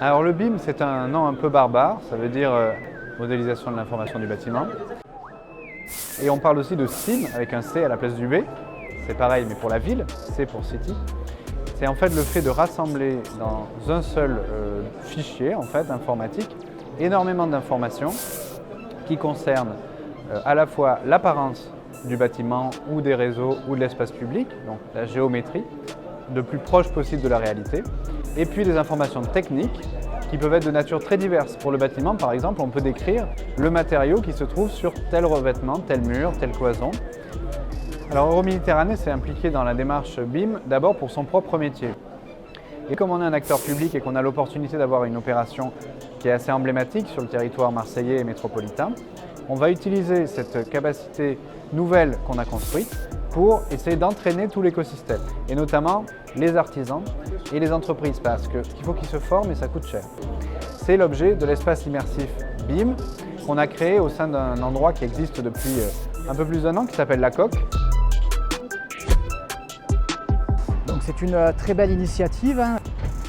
Alors le BIM, c'est un nom un peu barbare, ça veut dire modélisation de l'information du bâtiment. Et on parle aussi de CIM avec un C à la place du B. C'est pareil mais pour la ville, C pour City. C'est en fait le fait de rassembler dans un seul fichier informatique énormément d'informations qui concernent à la fois l'apparence du bâtiment ou des réseaux ou de l'espace public, donc la géométrie, le plus proche possible de la réalité, et puis des informations techniques qui peuvent être de nature très diverse. Pour le bâtiment, par exemple, on peut décrire le matériau qui se trouve sur tel revêtement, tel mur, telle cloison. Alors Euroméditerranée s'est impliqué dans la démarche BIM d'abord pour son propre métier. Et comme on est un acteur public et qu'on a l'opportunité d'avoir une opération qui est assez emblématique sur le territoire marseillais et métropolitain, on va utiliser cette capacité nouvelle qu'on a construite pour essayer d'entraîner tout l'écosystème, et notamment les artisans et les entreprises, parce qu'il faut qu'ils se forment et ça coûte cher. C'est l'objet de l'espace immersif BIM qu'on a créé au sein d'un endroit qui existe depuis un peu plus d'1 an, qui s'appelle La Coque. Donc c'est une très belle initiative.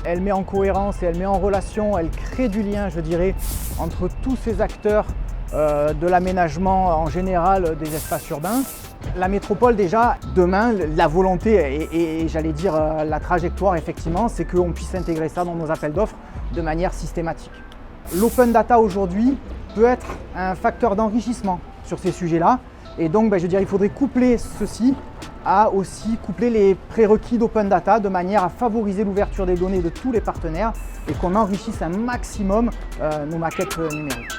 Elle met en cohérence et elle met en relation, elle crée du lien, je dirais, entre tous ces acteurs de l'aménagement en général des espaces urbains. La métropole déjà, demain, la volonté et j'allais dire la trajectoire effectivement, c'est qu'on puisse intégrer ça dans nos appels d'offres de manière systématique. L'open data aujourd'hui peut être un facteur d'enrichissement sur ces sujets-là et donc je dirais il faudrait coupler ceci à aussi coupler les prérequis d'open data de manière à favoriser l'ouverture des données de tous les partenaires et qu'on enrichisse un maximum nos maquettes numériques.